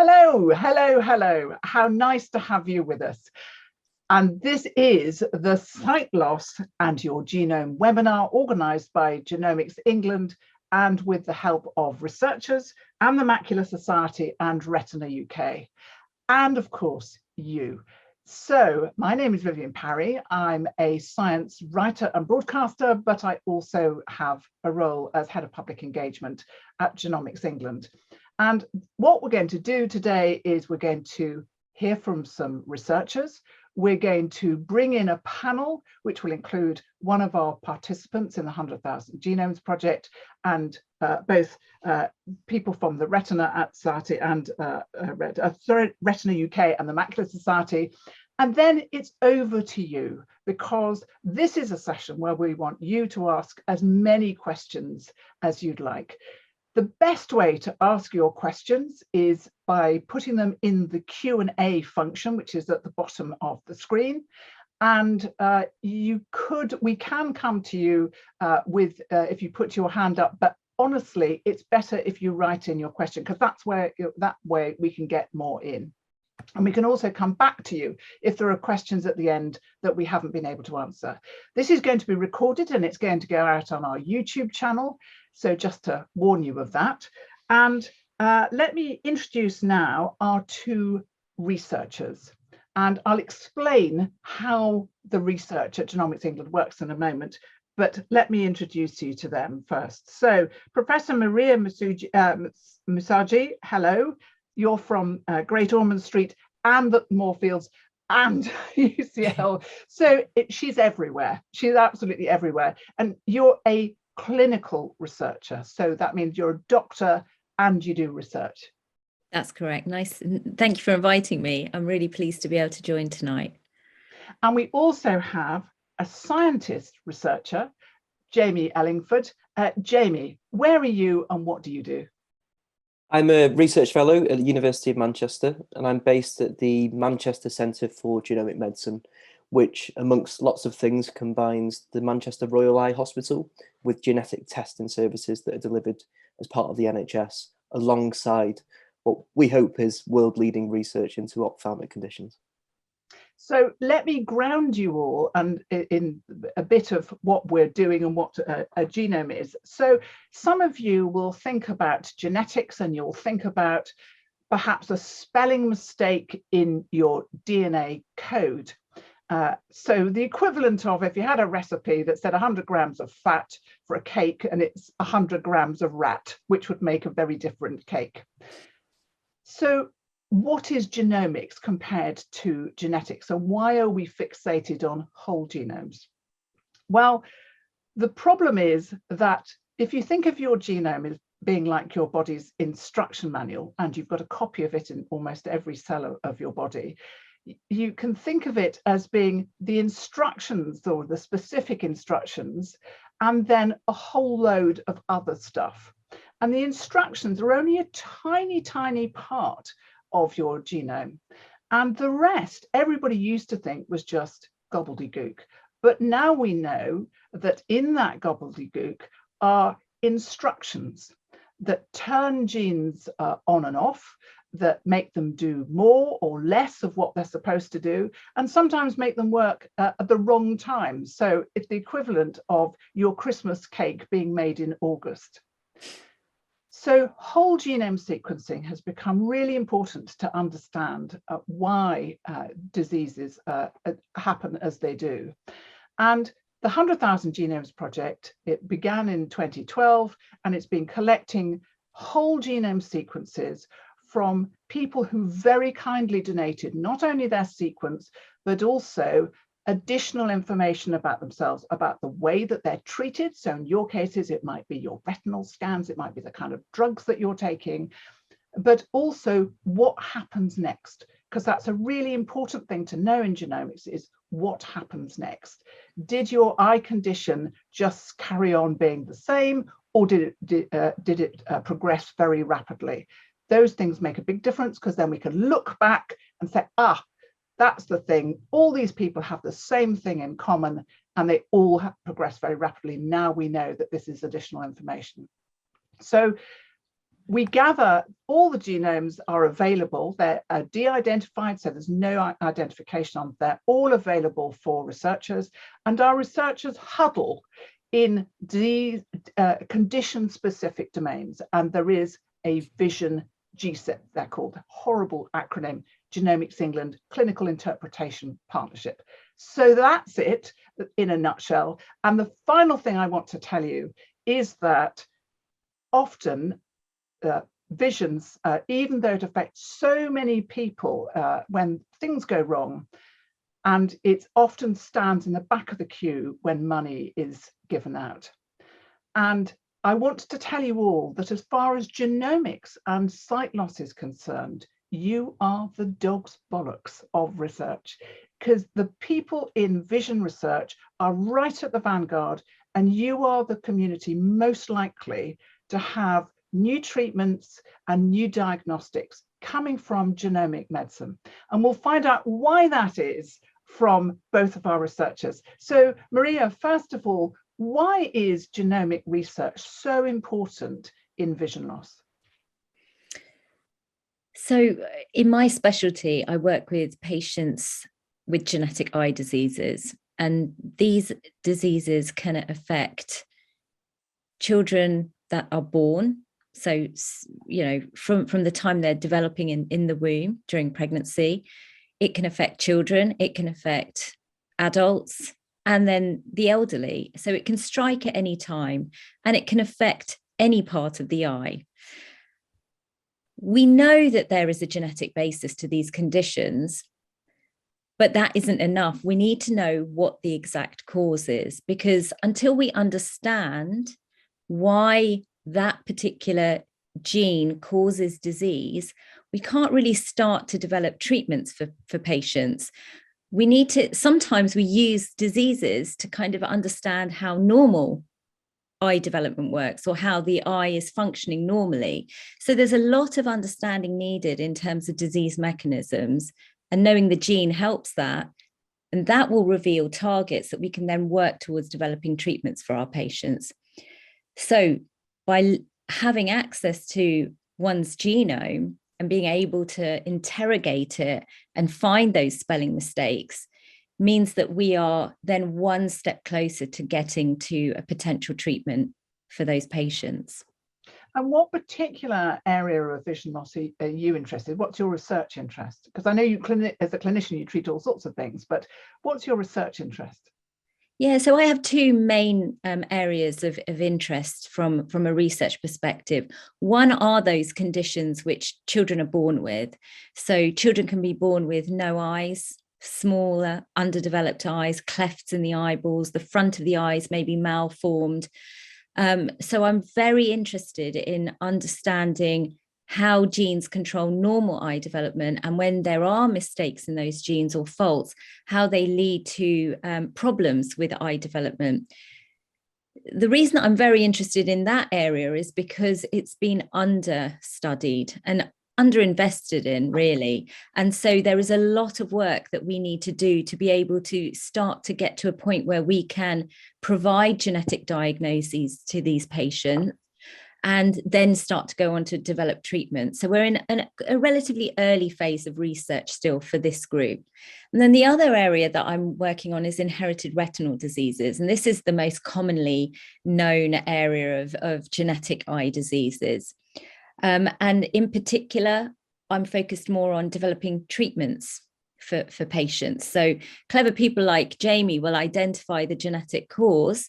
Hello, hello, hello. How nice to have you with us. And this is the Sight Loss and Your Genome webinar organised by Genomics England and with the help of researchers and the Macular Society and Retina UK. And of course, you. So my name is Vivienne Parry. I'm a science writer and broadcaster, but I also have a role as Head of Public Engagement at Genomics England. And what we're going to do today is we're going to hear from some researchers. We're going to bring in a panel, which will include one of our participants in the 100,000 Genomes Project and both people from the Retina Society and Retina UK and the Macular Society. And then it's over to you, because this is a session where we want you to ask as many questions as you'd like. The best way to ask your questions is by putting them in the Q&A function, which is at the bottom of the screen. And we can come to you if you put your hand up, but honestly, it's better if you write in your question, because that way we can get more in. And we can also come back to you if there are questions at the end that we haven't been able to answer. This is going to be recorded and it's going to go out on our YouTube channel. So just to warn you of that. And let me introduce now our two researchers. And I'll explain how the research at Genomics England works in a moment. But let me introduce you to them first. So Professor Maria Musagi, hello. You're from Great Ormond Street and the Moorfields and UCL. So she's everywhere. She's absolutely everywhere. And you're a clinical researcher. So that means you're a doctor and you do research. That's correct. Nice. Thank you for inviting me. I'm really pleased to be able to join tonight. And we also have a scientist researcher, Jamie Ellingford. Jamie, where are you and what do you do? I'm a research fellow at the University of Manchester, and I'm based at the Manchester Centre for Genomic Medicine, which, amongst lots of things, combines the Manchester Royal Eye Hospital with genetic testing services that are delivered as part of the NHS, alongside what we hope is world-leading research into ophthalmic conditions. So let me ground you all and in a bit of what we're doing and what a genome is. So some of you will think about genetics and you'll think about perhaps a spelling mistake in your DNA code. So the equivalent of if you had a recipe that said 100 grams of fat for a cake and it's 100 grams of rat, which would make a very different cake. So what is genomics compared to genetics, and why are we fixated on whole genomes? Well, the problem is that if you think of your genome as being like your body's instruction manual, and you've got a copy of it in almost every cell of your body, you can think of it as being the instructions or the specific instructions, and then a whole load of other stuff. And the instructions are only a tiny, tiny part of your genome, and the rest everybody used to think was just gobbledygook. But now we know that in that gobbledygook are instructions that turn genes on and off, that make them do more or less of what they're supposed to do, and sometimes make them work at the wrong time. So it's the equivalent of your Christmas cake being made in August. So whole genome sequencing has become really important to understand why diseases happen as they do. And the 100,000 Genomes Project, it began in 2012, and it's been collecting whole genome sequences from people who very kindly donated not only their sequence, but also additional information about themselves, about the way that they're treated. So in your cases, it might be your retinal scans, it might be the kind of drugs that you're taking, but also what happens next, because that's a really important thing to know in genomics, is what happens next. Did your eye condition just carry on being the same, or did it progress very rapidly? Those things make a big difference, because then we can look back and say, that's the thing. All these people have the same thing in common, and they all have progressed very rapidly. Now we know that this is additional information. So we gather all the genomes are available. They're de-identified, so there's no identification on them. They're all available for researchers, and our researchers huddle in the condition-specific domains, and there is a Vision GSIP, they're called, horrible acronym, Genomics England Clinical Interpretation Partnership. So that's it in a nutshell. And the final thing I want to tell you is that often visions, even though it affects so many people when things go wrong, and it often stands in the back of the queue when money is given out. And I want to tell you all that as far as genomics and sight loss is concerned, you are the dog's bollocks of research, because the people in vision research are right at the vanguard, and you are the community most likely to have new treatments and new diagnostics coming from genomic medicine. And we'll find out why that is from both of our researchers. So Maria, first of all, why is genomic research so important in vision loss? So in my specialty, I work with patients with genetic eye diseases, and these diseases can affect children that are born. So, you know, from the time they're developing in the womb during pregnancy, it can affect children, it can affect adults, and then the elderly. So it can strike at any time, and it can affect any part of the eye. We know that there is a genetic basis to these conditions, but that isn't enough. We need to know what the exact cause is, because until we understand why that particular gene causes disease, we can't really start to develop treatments for patients. We need to, sometimes we use diseases to kind of understand how normal eye development works, or how the eye is functioning normally. So there's a lot of understanding needed in terms of disease mechanisms, and knowing the gene helps that. And that will reveal targets that we can then work towards developing treatments for our patients. So by having access to one's genome and being able to interrogate it and find those spelling mistakes means that we are then one step closer to getting to a potential treatment for those patients. And what particular area of vision loss are you interested in? What's your research interest? Because I know you, as a clinician, you treat all sorts of things, but what's your research interest? Yeah, so I have two main areas of interest from a research perspective. One are those conditions which children are born with. So children can be born with no eyes, smaller, underdeveloped eyes, clefts in the eyeballs, the front of the eyes may be malformed. So I'm very interested in understanding how genes control normal eye development, and when there are mistakes in those genes or faults, how they lead to problems with eye development. The reason I'm very interested in that area is because it's been understudied and underinvested in, really. And so there is a lot of work that we need to do to be able to start to get to a point where we can provide genetic diagnoses to these patients and then start to go on to develop treatment. So we're in a relatively early phase of research still for this group. And then the other area that I'm working on is inherited retinal diseases. And this is the most commonly known area of genetic eye diseases. And in particular, I'm focused more on developing treatments for patients. So clever people like Jamie will identify the genetic cause,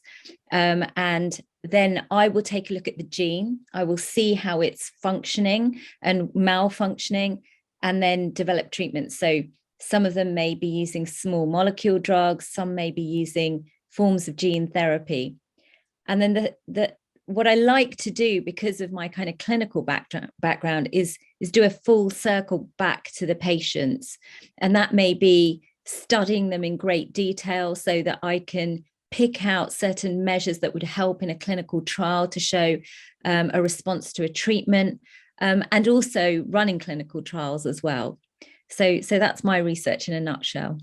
and then I will take a look at the gene. I will see how it's functioning and malfunctioning, and then develop treatments. So some of them may be using small molecule drugs, some may be using forms of gene therapy. And then what I like to do, because of my kind of clinical background, is do a full circle back to the patients. And that may be studying them in great detail so that I can pick out certain measures that would help in a clinical trial to show a response to a treatment, and also running clinical trials as well. So that's my research in a nutshell.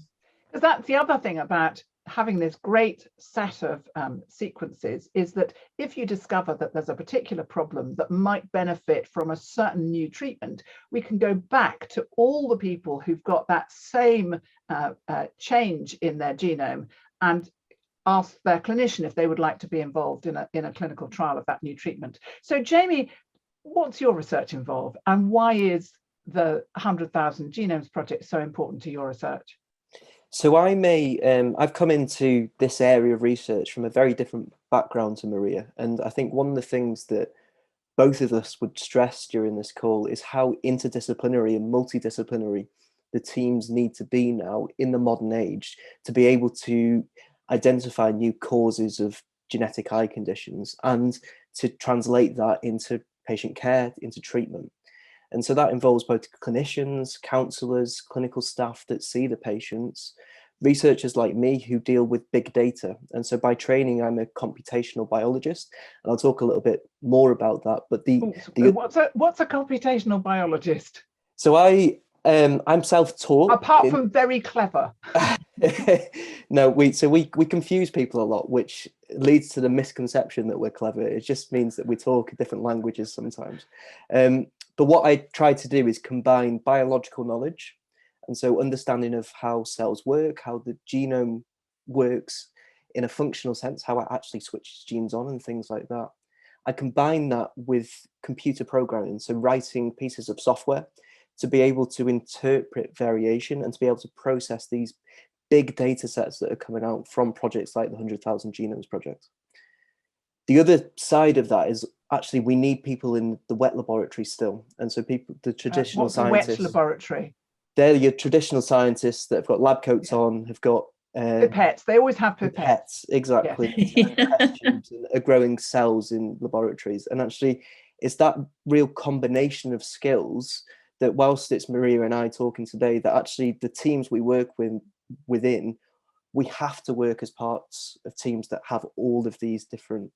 Because that's the other thing about having this great set of sequences is that if you discover that there's a particular problem that might benefit from a certain new treatment, we can go back to all the people who've got that same change in their genome and ask their clinician if they would like to be involved in a clinical trial of that new treatment. So Jamie, what's your research involved, and why is the 100,000 Genomes Project so important to your research? So I've come into this area of research from a very different background to Maria. And I think one of the things that both of us would stress during this call is how interdisciplinary and multidisciplinary the teams need to be now in the modern age to be able to identify new causes of genetic eye conditions and to translate that into patient care, into treatment. And so that involves both clinicians, counsellors, clinical staff that see the patients, researchers like me who deal with big data. And so by training, I'm a computational biologist, and I'll talk a little bit more about that. But what's a computational biologist? So I'm self-taught. Apart from very clever. No, we confuse people a lot, which leads to the misconception that we're clever. It just means that we talk different languages sometimes. But what I try to do is combine biological knowledge, and so understanding of how cells work, how the genome works in a functional sense, how it actually switches genes on and things like that. I combine that with computer programming, so writing pieces of software to be able to interpret variation and to be able to process these big data sets that are coming out from projects like the 100,000 Genomes Project. The other side of that is actually we need people in the wet laboratory still. And so people, the traditional scientists. What's a wet laboratory? They're your traditional scientists that have got lab coats on, have got pipettes. They always have pipettes. Exactly. Yes. And test tubes and are growing cells in laboratories. And actually, it's that real combination of skills that, whilst it's Maria and I talking today, that actually the teams we work within, we have to work as parts of teams that have all of these different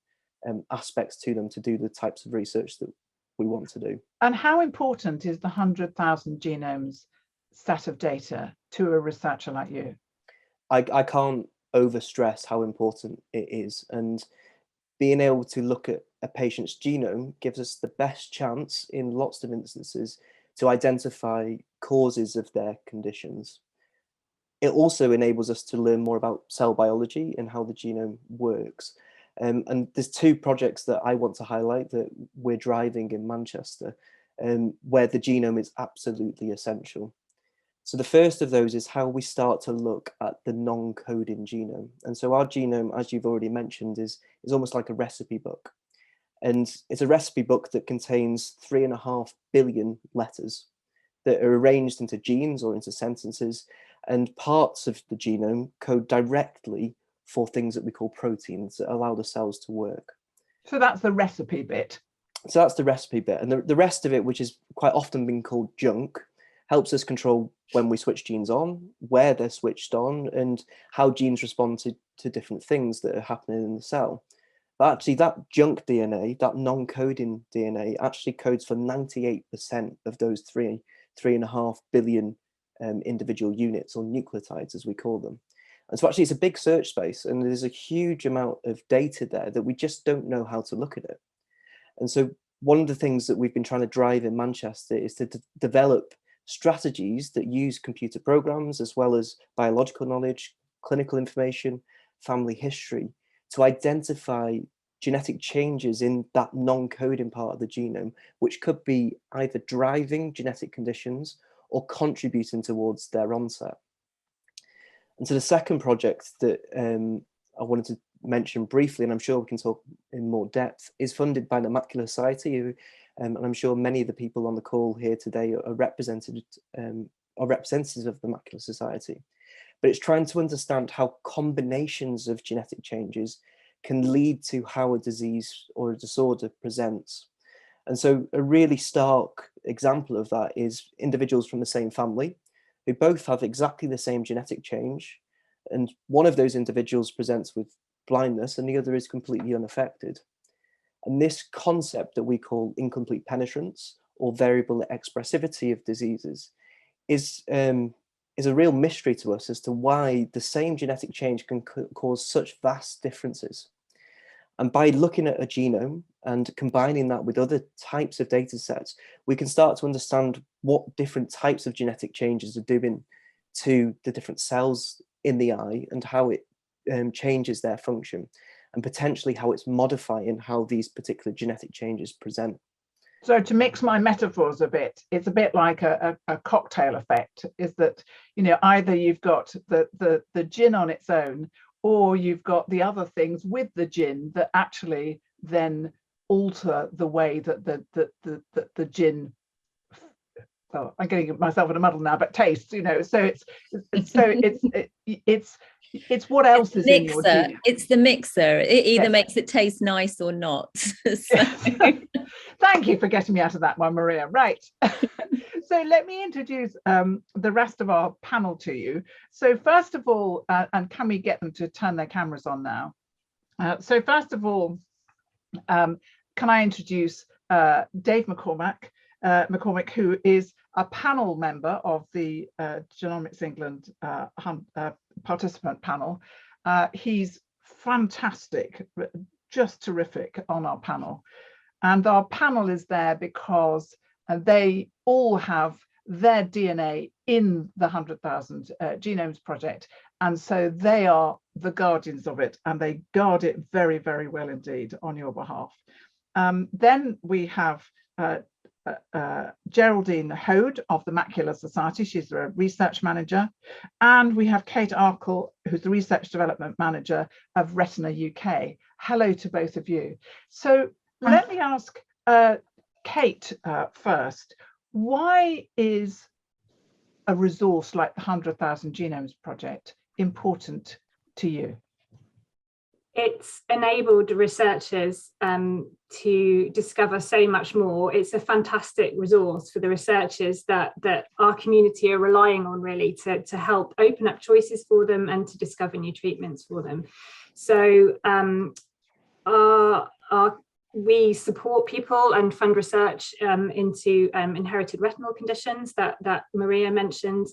aspects to them to do the types of research that we want to do. And how important is the 100,000 genomes set of data to a researcher like you? I can't overstress how important it is, and being able to look at a patient's genome gives us the best chance in lots of instances to identify causes of their conditions. It also enables us to learn more about cell biology and how the genome works. And there's two projects that I want to highlight that we're driving in Manchester, where the genome is absolutely essential. So the first of those is how we start to look at the non-coding genome. And so our genome, as you've already mentioned, is almost like a recipe book. And it's a recipe book that contains 3.5 billion letters that are arranged into genes or into sentences, and parts of the genome code directly for things that we call proteins that allow the cells to work. So that's the recipe bit. So that's the recipe bit. And the rest of it, which is quite often been called junk, helps us control when we switch genes on, where they're switched on, and how genes respond to different things that are happening in the cell. But actually that junk DNA, that non-coding DNA, actually codes for 98% of those 3.5 billion individual units, or nucleotides as we call them. And so actually it's a big search space, and there's a huge amount of data there that we just don't know how to look at it. And so one of the things that we've been trying to drive in Manchester is to develop strategies that use computer programs as well as biological knowledge, clinical information, family history, to identify genetic changes in that non-coding part of the genome, which could be either driving genetic conditions or contributing towards their onset. And so the second project that I wanted to mention briefly, and I'm sure we can talk in more depth, is funded by the Macular Society, who, and I'm sure many of the people on the call here today are representatives of the Macular Society. But it's trying to understand how combinations of genetic changes can lead to how a disease or a disorder presents. And so a really stark example of that is individuals from the same family who both have exactly the same genetic change. And one of those individuals presents with blindness and the other is completely unaffected. And this concept that we call incomplete penetrance or variable expressivity of diseases is is a real mystery to us as to why the same genetic change can cause such vast differences. And by looking at a genome and combining that with other types of data sets, we can start to understand what different types of genetic changes are doing to the different cells in the eye and how it changes their function, and potentially how it's modifying how these particular genetic changes present. So to mix my metaphors a bit, it's a bit like a cocktail effect, is that, you know, either you've got the gin on its own, or you've got the other things with the gin that actually then alter the way that the gin, well, I'm getting myself in a muddle now, but tastes, you know, so it's what else is in your gene. It's the mixer. It either makes it taste nice or not. So. Thank you for getting me out of that one, Maria. Right. So let me introduce the rest of our panel to you. So first of all, and can we get them to turn their cameras on now? So first of all, can I introduce Dave McCormick, who is a panel member of the Genomics England participant panel. He's fantastic, just terrific on our panel. And our panel is there because they all have their DNA in the 100,000 Genomes Project. And so they are the guardians of it, and they guard it very, very well indeed on your behalf. Then we have Geraldine Hode of the Macular Society. She's a research manager. And we have Kate Arkle, who's the research development manager of Retina UK. Hello to both of you. So let me ask Kate first. Why is a resource like the 100,000 Genomes Project important to you? It's enabled researchers to discover so much more. It's a fantastic resource for the researchers that our community are relying on, really, to help open up choices for them and to discover new treatments for them. So we support people and fund research into inherited retinal conditions that Maria mentioned.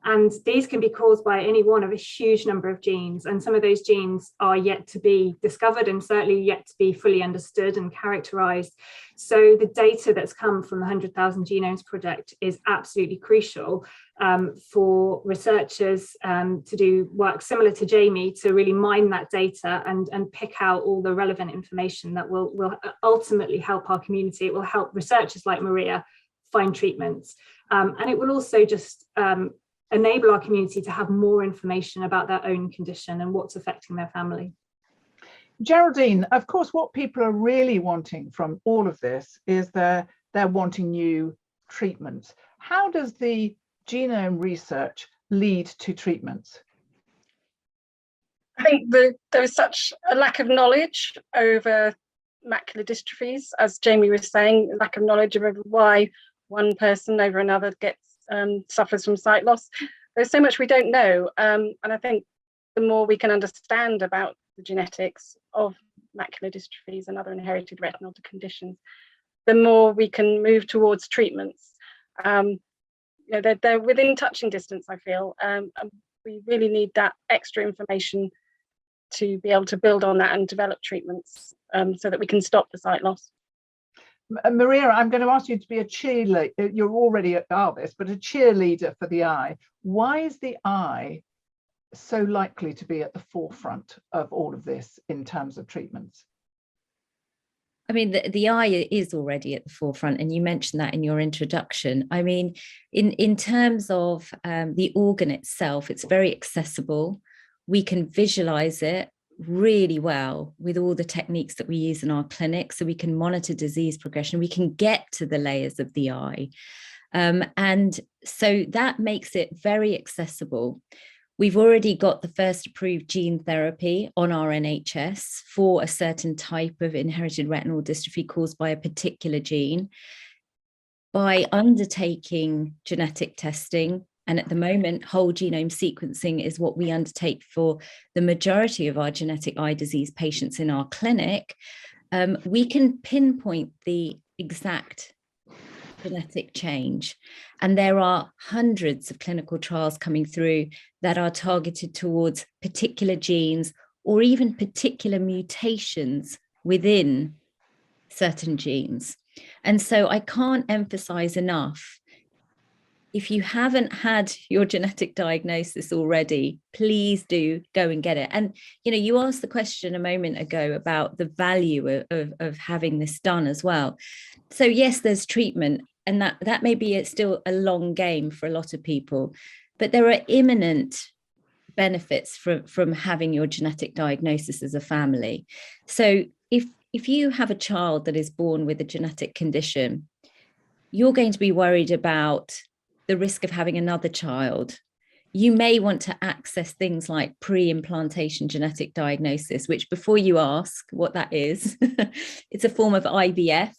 And these can be caused by any one of a huge number of genes. And some of those genes are yet to be discovered and certainly yet to be fully understood and characterized. So the data that's come from the 100,000 Genomes Project is absolutely crucial for researchers to do work similar to Jamie, to really mine that data and pick out all the relevant information that will ultimately help our community. It will help researchers like Maria find treatments. And it will also just enable our community to have more information about their own condition and what's affecting their family. Geraldine, of course, what people are really wanting from all of this is they're wanting new treatments. How does the genome research lead to treatments? I think there is such a lack of knowledge over macular dystrophies, as Jamie was saying, lack of knowledge over why one person over another suffers from sight loss. There's so much we don't know, and I think the more we can understand about the genetics of macular dystrophies and other inherited retinal conditions, the more we can move towards treatments. You know, they're within touching distance, I feel. And we really need that extra information to be able to build on that and develop treatments so that we can stop the sight loss. Maria, I'm going to ask you to be a cheerleader. You already are this, but a cheerleader for the eye. Why is the eye so likely to be at the forefront of all of this in terms of treatments? I mean, the eye is already at the forefront, and you mentioned that in your introduction. I mean, in terms of the organ itself, it's very accessible. We can visualize it really well with all the techniques that we use in our clinic, so we can monitor disease progression. We can get to the layers of the eye. And so that makes it very accessible. We've already got the first approved gene therapy on our NHS for a certain type of inherited retinal dystrophy caused by a particular gene. By undertaking genetic testing, and at the moment, whole genome sequencing is what we undertake for the majority of our genetic eye disease patients in our clinic, we can pinpoint the exact genetic change. And there are hundreds of clinical trials coming through that are targeted towards particular genes or even particular mutations within certain genes. And so I can't emphasize enough, if you haven't had your genetic diagnosis already, please do go and get it. And, you know, you asked the question a moment ago about the value of having this done as well. So yes, there's treatment, and that may be still a long game for a lot of people, but there are imminent benefits from having your genetic diagnosis as a family. So if you have a child that is born with a genetic condition, you're going to be worried about the risk of having another child. You may want to access things like pre-implantation genetic diagnosis, which, before you ask what that is, it's a form of IVF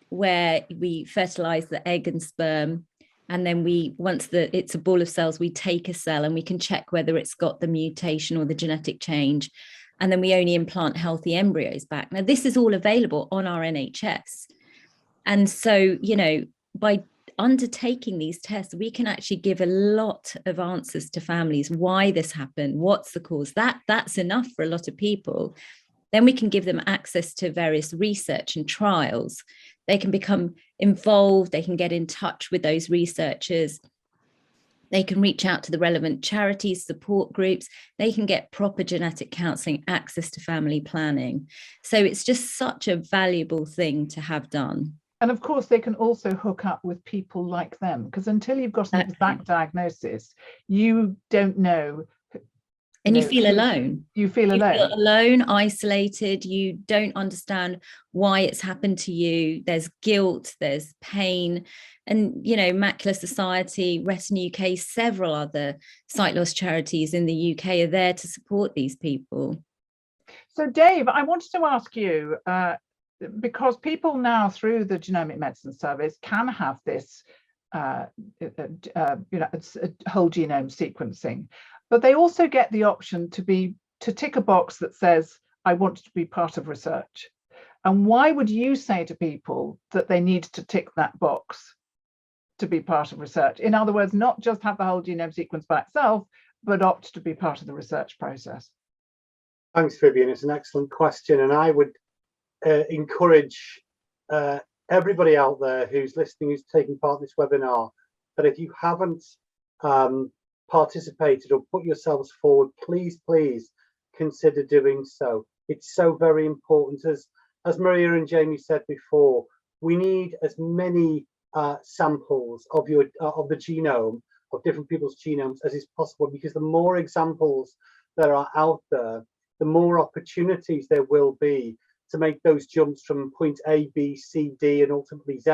where we fertilize the egg and sperm, and then once it's a ball of cells, we take a cell and we can check whether it's got the mutation or the genetic change, and then we only implant healthy embryos back. Now, this is all available on our NHS. And so, you know, by undertaking these tests, we can actually give a lot of answers to families, why this happened, what's the cause. That's enough for a lot of people. Then we can give them access to various research and trials. They can become involved, they can get in touch with those researchers, they can reach out to the relevant charities, support groups, they can get proper genetic counselling, access to family planning. So it's just such a valuable thing to have done. And of course, they can also hook up with people like them, because until you've got an exact diagnosis, you don't know. And you feel alone. You feel alone. You feel alone, isolated. You don't understand why it's happened to you. There's guilt, there's pain. And, you know, Macular Society, Retina UK, several other sight loss charities in the UK are there to support these people. So, Dave, I wanted to ask you, because people now through the Genomic Medicine Service can have this, you know, it's a whole genome sequencing, but they also get the option to tick a box that says, I want to be part of research. And why would you say to people that they need to tick that box to be part of research? In other words, not just have the whole genome sequence by itself, but opt to be part of the research process. Thanks, Vivian. It's an excellent question. And I would encourage everybody out there who's listening, who's taking part in this webinar, that if you haven't participated or put yourselves forward, please consider doing so. It's so very important. As Maria and Jamie said before, we need as many samples of the genome, of different people's genomes, as is possible, because the more examples that are out there, the more opportunities there will be to make those jumps from point A, B, C, D, and ultimately Z,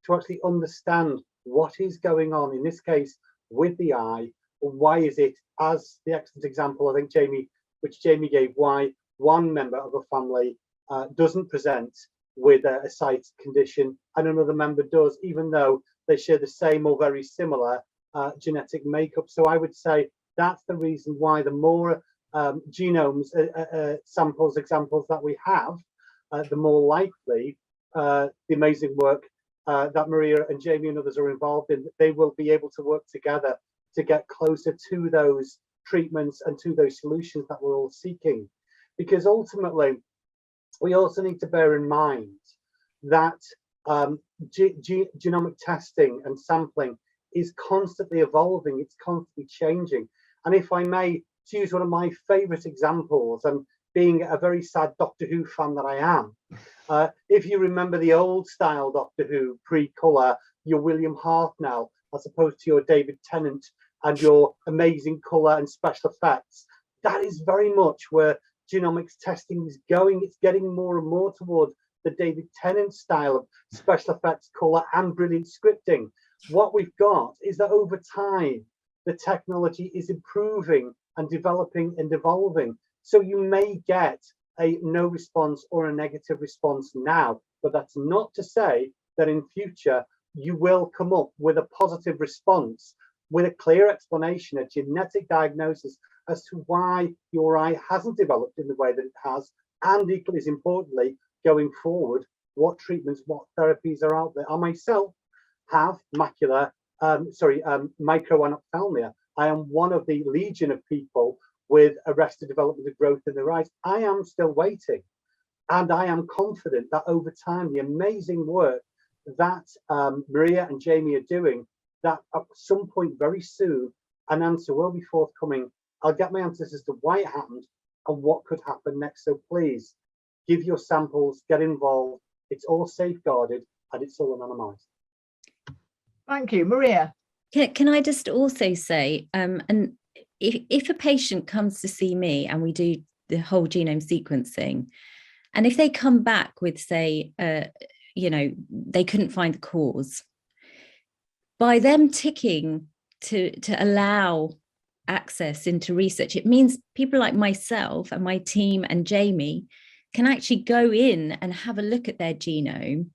to actually understand what is going on, in this case, with the eye, or why is it, as the excellent example, I think, which Jamie gave, why one member of a family doesn't present with a sight condition and another member does, even though they share the same or very similar genetic makeup. So I would say that's the reason why the more genomes, samples, examples that we have, the more likely the amazing work that Maria and Jamie and others are involved in, they will be able to work together to get closer to those treatments and to those solutions that we're all seeking. Because ultimately, we also need to bear in mind that genomic testing and sampling is constantly evolving, it's constantly changing. And if I may, to use one of my favorite examples, and being a very sad Doctor Who fan that I am, if you remember the old style Doctor Who, pre-colour, your William Hartnell, as opposed to your David Tennant and your amazing colour and special effects, that is very much where genomics testing is going. It's getting more and more towards the David Tennant style of special effects, colour, and brilliant scripting. What we've got is that over time, the technology is improving and developing and evolving. So you may get a no response or a negative response now, but that's not to say that in future you will come up with a positive response with a clear explanation, a genetic diagnosis as to why your eye hasn't developed in the way that it has, and equally as importantly, going forward, what treatments, what therapies are out there. I myself have microanophthalmia. I am one of the legion of people with arrested development of growth in their eyes. I am still waiting. And I am confident that over time, the amazing work that Maria and Jamie are doing, that at some point very soon, an answer will be forthcoming. I'll get my answers as to why it happened and what could happen next. So please give your samples, get involved. It's all safeguarded and it's all anonymized. Thank you. Maria. Can I just also say, and if a patient comes to see me and we do the whole genome sequencing, and if they come back with, say, they couldn't find the cause, by them ticking to allow access into research, it means people like myself and my team and Jamie can actually go in and have a look at their genome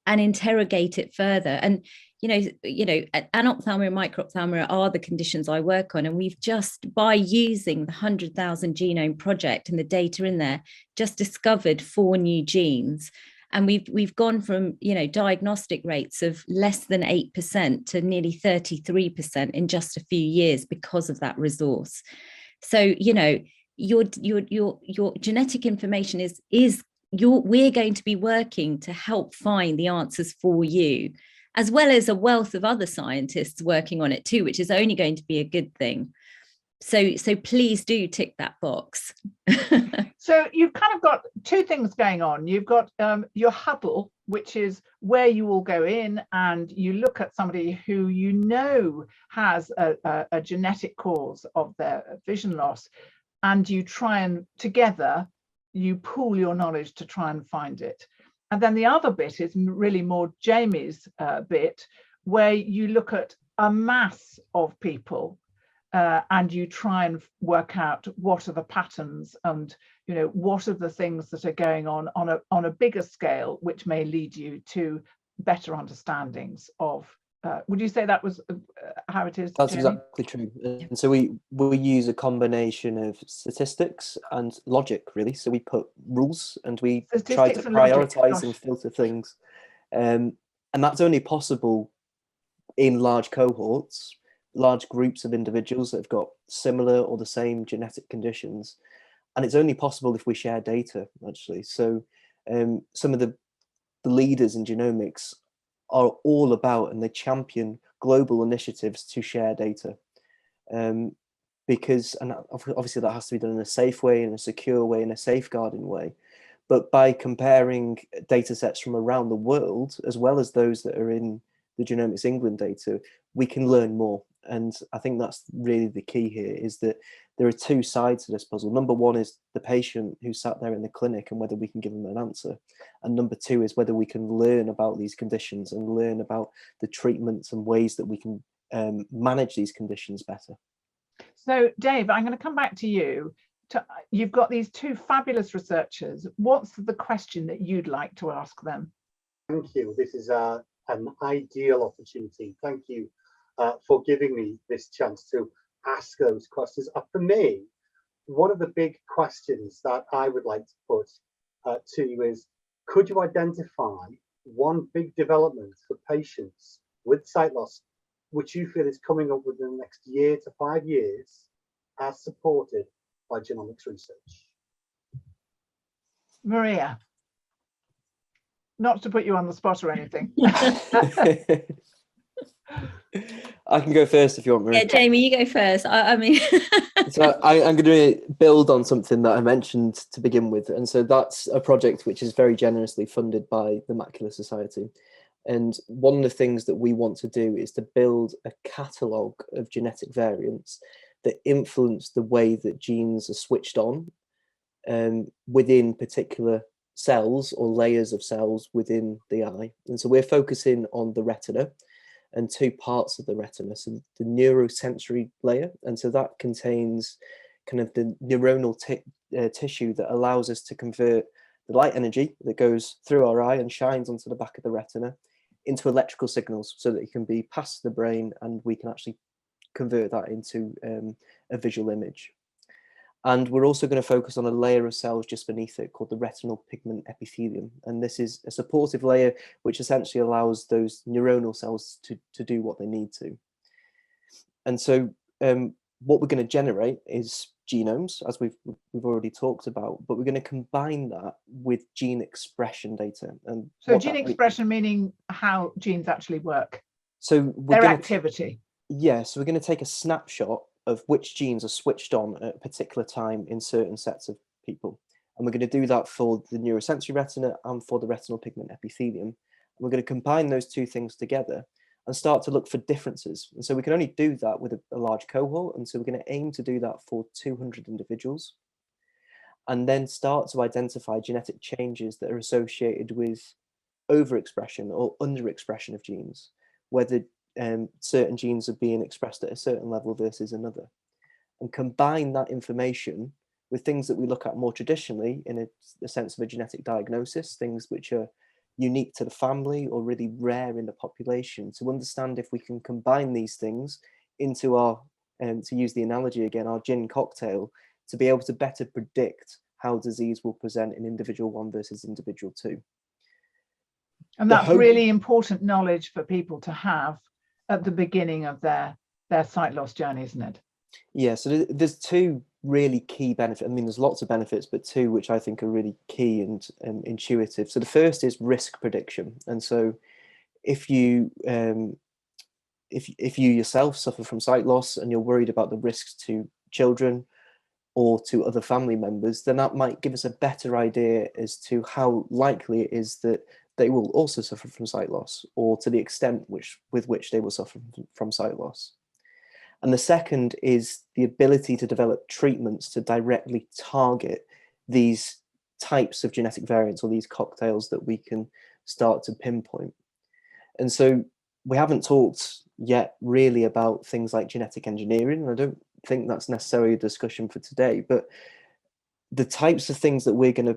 and interrogate it further. And anophthalmia and microphthalmia are the conditions I work on. And we've just, by using the 100,000 Genome Project and the data in there, just discovered 4 new genes. And we've gone from, diagnostic rates of less than 8% to nearly 33% in just a few years because of that resource. So, your genetic information we're going to be working to help find the answers for you, as well as a wealth of other scientists working on it too, which is only going to be a good thing. So please do tick that box. So you've kind of got 2 things going on. You've got your huddle, which is where you all go in and you look at somebody who has a genetic cause of their vision loss, and you try and together you pool your knowledge to try and find it. And then the other bit is really more Jamie's bit, where you look at a mass of people and you try and work out what are the patterns and what are the things that are going on a bigger scale, which may lead you to better understandings of. Would you say that was how it is? That's Jamie? exactly true. And so we use a combination of statistics and logic, really. So we put rules and we try to prioritize and filter things. And that's only possible in large cohorts, large groups of individuals that have got similar or the same genetic conditions. And it's only possible if we share data, actually. So some of the leaders in genomics are all about, and they champion global initiatives to share data, because, and obviously that has to be done in a safe way, in a secure way, in a safeguarding way. But by comparing data sets from around the world, as well as those that are in the Genomics England data, we can learn more. And I think that's really the key here, is that there are 2 sides to this puzzle. Number 1 is the patient who sat there in the clinic and whether we can give them an answer. And number 2 is whether we can learn about these conditions and learn about the treatments and ways that we can manage these conditions better. So Dave, I'm going to come back to you. You've got these 2 fabulous researchers. What's the question that you'd like to ask them? Thank you. This is an ideal opportunity. Thank you for giving me this chance to ask those questions. For me, one of the big questions that I would like to put to you is, could you identify one big development for patients with sight loss, which you feel is coming up within the next year to 5 years, as supported by genomics research? Maria, not to put you on the spot or anything. I can go first if you want, Maria. Yeah, Jamie, you go first. I mean, so I'm going to build on something that I mentioned to begin with, and so that's a project which is very generously funded by the Macular Society. And one of the things that we want to do is to build a catalogue of genetic variants that influence the way that genes are switched on within particular cells or layers of cells within the eye. And so we're focusing on the retina and 2 parts of the retina, so the neurosensory layer, and so that contains kind of the neuronal tissue that allows us to convert the light energy that goes through our eye and shines onto the back of the retina into electrical signals, so that it can be passed to the brain and we can actually convert that into a visual image. And we're also going to focus on a layer of cells just beneath it called the retinal pigment epithelium. And this is a supportive layer which essentially allows those neuronal cells to do what they need to. And so what we're going to generate is genomes, as we've already talked about, but we're going to combine that with gene expression data. And so gene expression meaning how genes actually work, so their activity. Yeah, so we're going to take a snapshot of which genes are switched on at a particular time in certain sets of people. And we're going to do that for the neurosensory retina and for the retinal pigment epithelium. And we're going to combine those two things together and start to look for differences. And so we can only do that with a large cohort. And so we're going to aim to do that for 200 individuals, and then start to identify genetic changes that are associated with overexpression or underexpression of genes, whether certain genes are being expressed at a certain level versus another, and combine that information with things that we look at more traditionally in a sense of a genetic diagnosis, things which are unique to the family or really rare in the population, to understand if we can combine these things into our, to use the analogy again, our gin cocktail, to be able to better predict how disease will present in individual 1 versus individual 2. And that's really important knowledge for people to have at the beginning of their sight loss journey, isn't it? Yeah, so there's 2 really key benefits. I mean, there's lots of benefits, but 2 which I think are really key and intuitive. So the first is risk prediction. And so if you if you yourself suffer from sight loss and you're worried about the risks to children or to other family members, then that might give us a better idea as to how likely it is that they will also suffer from sight loss, or to the extent with which they will suffer from sight loss. And the second is the ability to develop treatments to directly target these types of genetic variants, or these cocktails that we can start to pinpoint. And so we haven't talked yet really about things like genetic engineering, and I don't think that's necessarily a discussion for today, but the types of things that we're going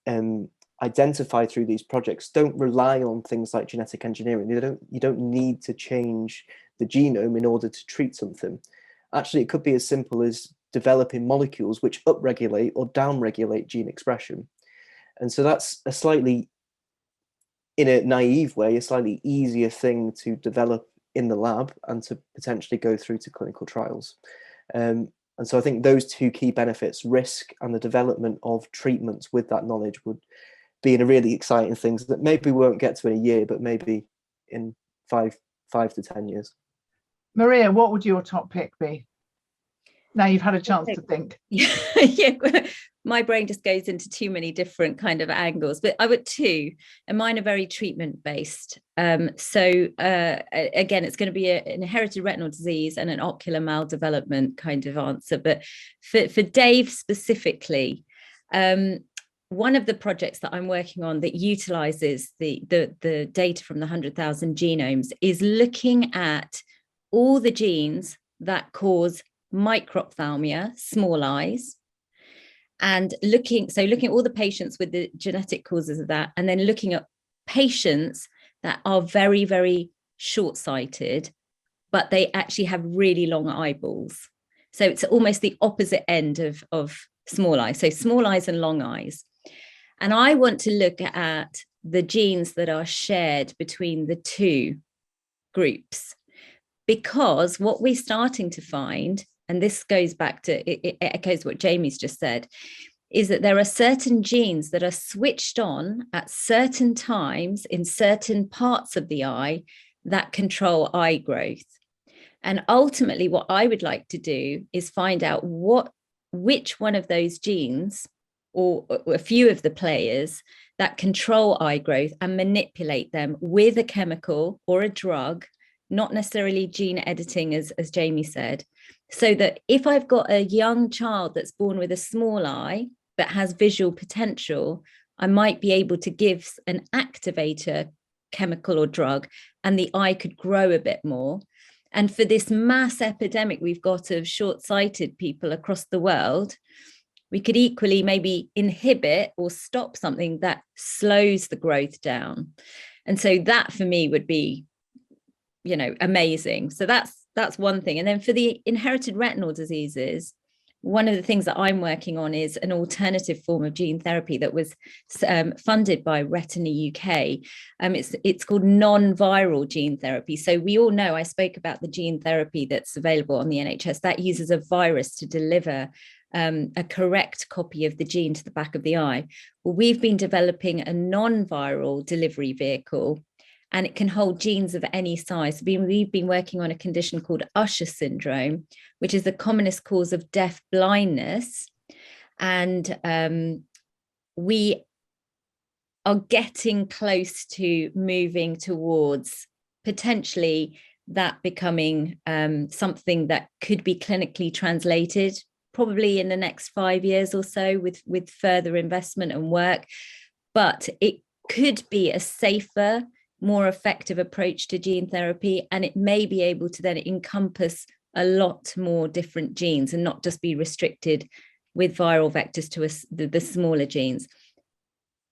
to identify through these projects don't rely on things like genetic engineering. You don't need to change the genome in order to treat something. Actually, it could be as simple as developing molecules which upregulate or downregulate gene expression. And so that's a slightly, in a naive way, a slightly easier thing to develop in the lab and to potentially go through to clinical trials. And so I think those 2 key benefits, risk and the development of treatments with that knowledge, would be a really exciting things that maybe we won't get to in a year, but maybe in 5 to 10 years. Maria, what would your top pick be? Now you've had a chance to think. Yeah, my brain just goes into too many different kind of angles, but I would 2, and mine are very treatment based. So again, it's going to be an inherited retinal disease and an ocular maldevelopment kind of answer. But for Dave specifically, one of the projects that I'm working on that utilizes the data from the 100,000 genomes is looking at all the genes that cause microphthalmia, small eyes, and looking at all the patients with the genetic causes of that, and then looking at patients that are very, very short-sighted, but they actually have really long eyeballs. So it's almost the opposite end of small eyes. So small eyes and long eyes. And I want to look at the genes that are shared between the 2 groups, because what we're starting to find, and this goes back to, it echoes what Jamie's just said, is that there are certain genes that are switched on at certain times in certain parts of the eye that control eye growth. And ultimately, what I would like to do is find out which one of those genes, or a few of the players that control eye growth, and manipulate them with a chemical or a drug, not necessarily gene editing, as Jamie said, so that if I've got a young child that's born with a small eye that has visual potential, I might be able to give an activator chemical or drug, and the eye could grow a bit more. And for this mass epidemic we've got of short-sighted people across the world, we could equally maybe inhibit or stop something that slows the growth down. And so that for me would be, amazing. So that's one thing. And then for the inherited retinal diseases, one of the things that I'm working on is an alternative form of gene therapy that was funded by Retina UK. It's called non-viral gene therapy. So we all know, I spoke about the gene therapy that's available on the NHS that uses a virus to deliver a correct copy of the gene to the back of the eye. Well, we've been developing a non-viral delivery vehicle, and it can hold genes of any size. We've been working on a condition called Usher syndrome, which is the commonest cause of deaf blindness. And we are getting close to moving towards potentially that becoming something that could be clinically translated, probably in the next 5 years or so, with further investment and work. But it could be a safer, more effective approach to gene therapy, and it may be able to then encompass a lot more different genes and not just be restricted with viral vectors to the smaller genes.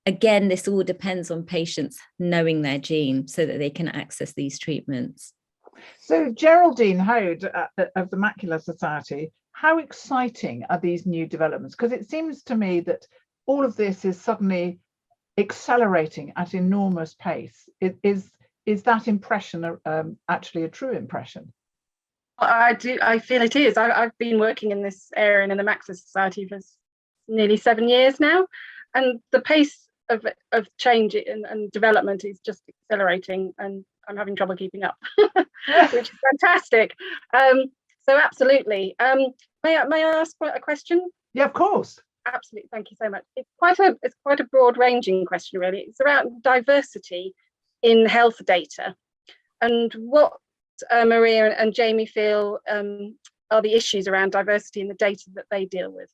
Again, this all depends on patients knowing their gene so that they can access these treatments. So Geraldine Hode of the Macular Society, how exciting are these new developments? Because it seems to me that all of this is suddenly accelerating at enormous pace. Is that impression actually a true impression? I feel it is. I've been working in this area and in the Macular Society for nearly 7 years now, and the pace of change and development is just accelerating, and I'm having trouble keeping up, which is fantastic. So absolutely. May I ask a question? Yeah, of course. Absolutely, thank you so much. It's quite a broad-ranging question, really. It's around diversity in health data, and what Maria and Jamie feel are the issues around diversity in the data that they deal with.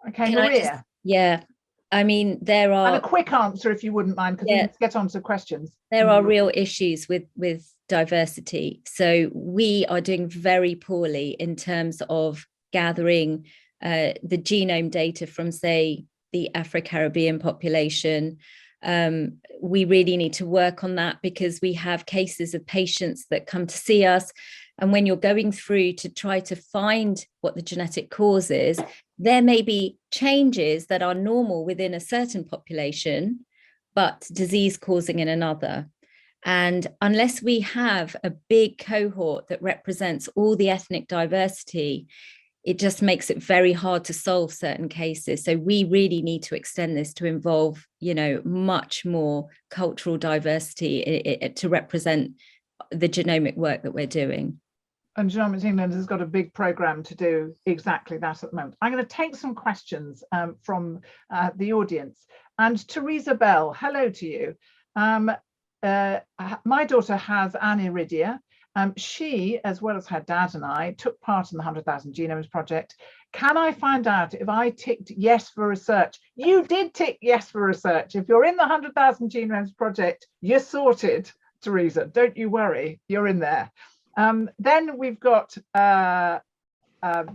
Okay, Maria. I mean, there are... And a quick answer, if you wouldn't mind, because we need to get on to questions. There are real issues with diversity. So we are doing very poorly in terms of gathering the genome data from, say, the Afro-Caribbean population. We really need to work on that, because we have cases of patients that come to see us, and when you're going through to try to find what the genetic cause is, there may be changes that are normal within a certain population, but disease causing in another. And unless we have a big cohort that represents all the ethnic diversity, it just makes it very hard to solve certain cases. So we really need to extend this to involve, much more cultural diversity to represent the genomic work that we're doing. And Genomics England has got a big programme to do exactly that at the moment. I'm going to take some questions from the audience. And Teresa Bell, hello to you. My daughter has aniridia. She, as well as her dad and I, took part in the 100,000 Genomes Project. Can I find out if I ticked yes for research? You did tick yes for research. If you're in the 100,000 Genomes Project, you're sorted, Teresa. Don't you worry, you're in there. Then we've got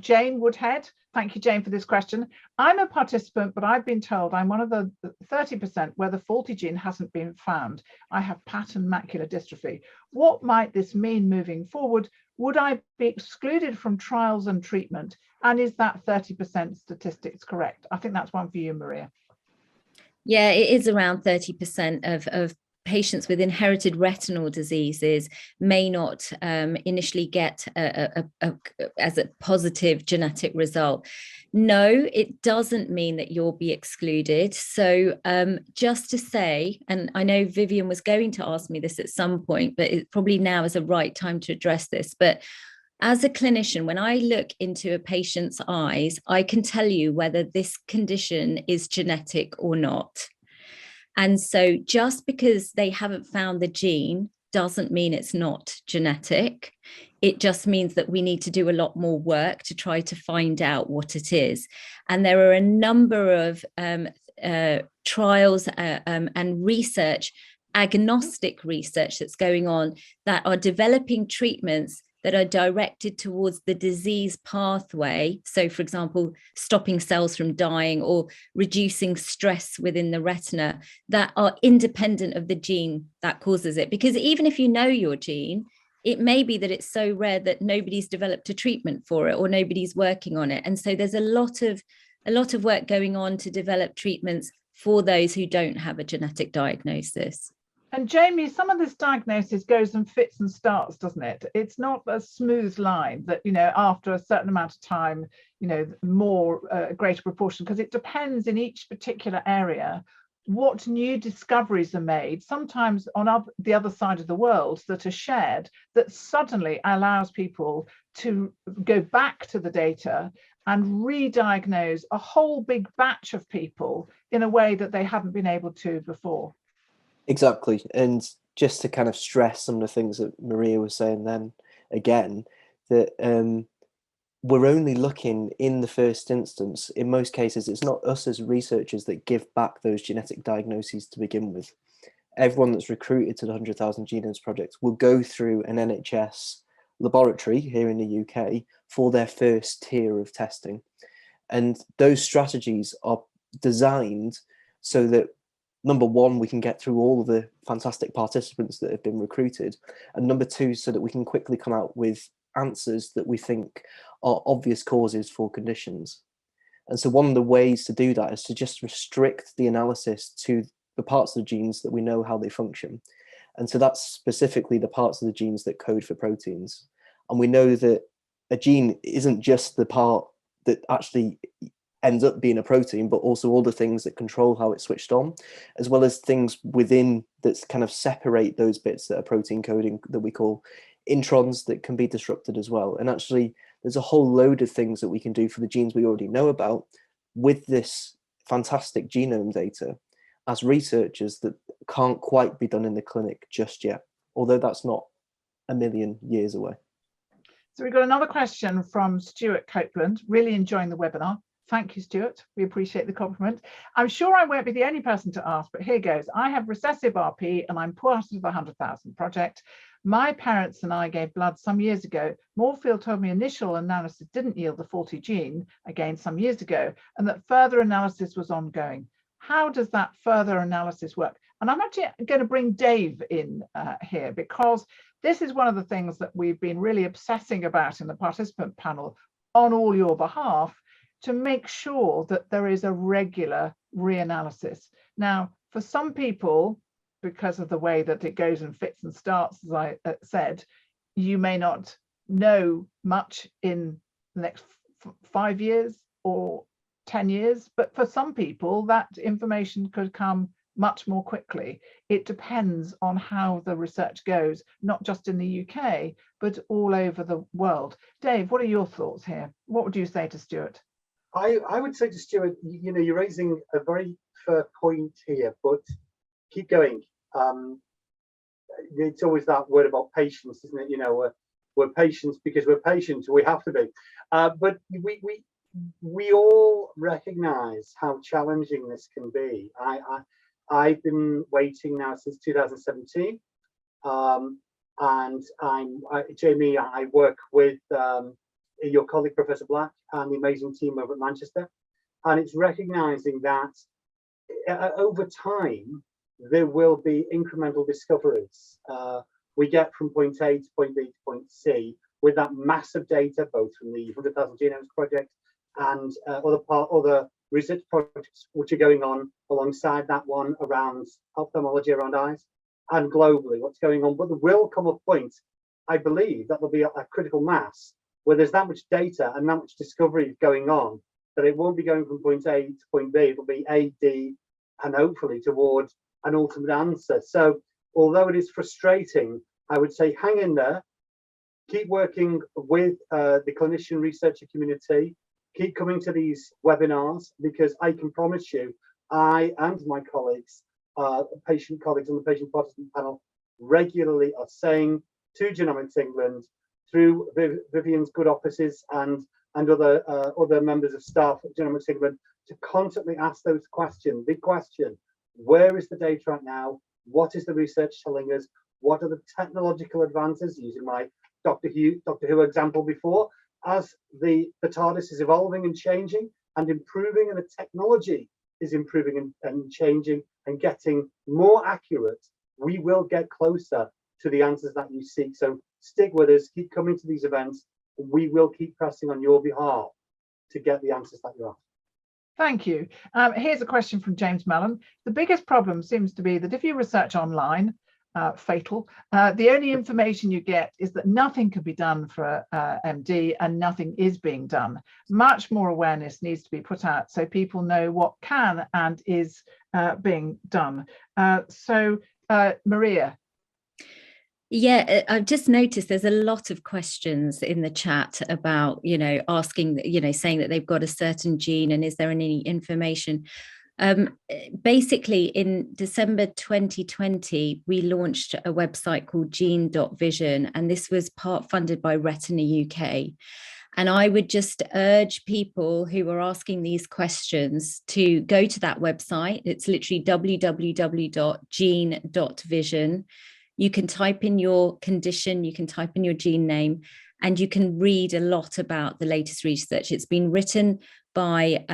Jane Woodhead. Thank you, Jane, for this question. I'm a participant, but I've been told I'm one of the 30% where the faulty gene hasn't been found. I have pattern macular dystrophy. What might this mean moving forward? Would I be excluded from trials and treatment? And is that 30% statistics correct? I think that's one for you, Maria. Yeah, it is around 30% of patients with inherited retinal diseases may not initially get as a positive genetic result. No, it doesn't mean that you'll be excluded. So just to say, and I know Vivian was going to ask me this at some point, but it probably now is the right time to address this. But as a clinician, when I look into a patient's eyes, I can tell you whether this condition is genetic or not. And so just because they haven't found the gene doesn't mean it's not genetic. It just means that we need to do a lot more work to try to find out what it is. And there are a number of trials and research, agnostic research that's going on, that are developing treatments that are directed towards the disease pathway. So, for example, stopping cells from dying or reducing stress within the retina, that are independent of the gene that causes it. Because even if you know your gene, it may be that it's so rare that nobody's developed a treatment for it or nobody's working on it. And so there's a lot of work going on to develop treatments for those who don't have a genetic diagnosis. And Jamie, some of this diagnosis goes and fits and starts, doesn't it? It's not a smooth line that, you know, after a certain amount of time, you know, more greater proportion, because it depends in each particular area what new discoveries are made, sometimes on the other side of the world, that are shared, that suddenly allows people to go back to the data and re-diagnose a whole big batch of people in a way that they haven't been able to before. Exactly. And just to kind of stress some of the things that Maria was saying then again, that we're only looking in the first instance, in most cases, it's not us as researchers that give back those genetic diagnoses to begin with. Everyone that's recruited to the 100,000 Genomes Project will go through an NHS laboratory here in the UK for their first tier of testing. And those strategies are designed so that, number one, we can get through all of the fantastic participants that have been recruited, and number two, so that we can quickly come out with answers that we think are obvious causes for conditions. And so one of the ways to do that is to just restrict the analysis to the parts of the genes that we know how they function. And so that's specifically the parts of the genes that code for proteins. And we know that a gene isn't just the part that actually ends up being a protein, but also all the things that control how it's switched on, as well as things within that kind of separate those bits that are protein coding that we call introns that can be disrupted as well. And actually, there's a whole load of things that we can do for the genes we already know about with this fantastic genome data as researchers that can't quite be done in the clinic just yet, although that's not a million years away. So we've got another question from Stuart Copeland. Really enjoying the webinar. Thank you, Stuart. We appreciate the compliment. I'm sure I won't be the only person to ask, but here goes. I have recessive RP and I'm part of the 100,000 project. My parents and I gave blood some years ago. Moorfield told me initial analysis didn't yield the faulty gene, again some years ago, and that further analysis was ongoing. How does that further analysis work? And I'm actually going to bring Dave in here, because this is one of the things that we've been really obsessing about in the participant panel on all your behalf, to make sure that there is a regular reanalysis. Now, for some people, because of the way that it goes and fits and starts, as I said, you may not know much in the next 5 years or 10 years, but for some people that information could come much more quickly. It depends on how the research goes, not just in the UK, but all over the world. Dave, what are your thoughts here? What would you say to Stuart? I would say to Stuart, you know, you're raising a very fair point here, but keep going. It's always that word about patience, isn't it? You know, we're patient because we're patient. We have to be. But we all recognise how challenging this can be. I've been waiting now since 2017, and Jamie. I work with your colleague Professor Black and the amazing team over at Manchester, and it's recognising that over time there will be incremental discoveries. We get from point A to point B to point C with that massive data, both from the 100,000 Genomes Project and other research projects which are going on alongside that one around ophthalmology, around eyes, and globally what's going on. But there will come a point, I believe, that there'll be a critical mass where there's that much data and that much discovery going on that it won't be going from point A to point B. It'll be A, D, and hopefully towards an ultimate answer. So although it is frustrating, I would say hang in there, keep working with the clinician researcher community, keep coming to these webinars, because I can promise you, I and my colleagues, patient colleagues on the patient participant panel, regularly are saying to Genomics England, through Vivian's good offices and other members of staff at Genomics England, to constantly ask those questions. Big question: where is the data right now? What is the research telling us? What are the technological advances? Using my Doctor Who example before, as the TARDIS is evolving and changing and improving, and the technology is improving and changing and getting more accurate, we will get closer to the answers that you seek. So stick with us, keep coming to these events, and we will keep pressing on your behalf to get the answers that you're after. Thank you. Here's a question from James Mellon. The biggest problem seems to be that if you research online, fatal, the only information you get is that nothing can be done for MD and nothing is being done. Much more awareness needs to be put out so people know what can and is being done. Maria. Yeah, I've just noticed there's a lot of questions in the chat about, asking, saying that they've got a certain gene and is there any information. Basically, in December 2020, we launched a website called gene.vision, and this was part funded by Retina UK. And I would just urge people who are asking these questions to go to that website. It's literally www.gene.vision. You can type in your condition, you can type in your gene name, and you can read a lot about the latest research. It's been written by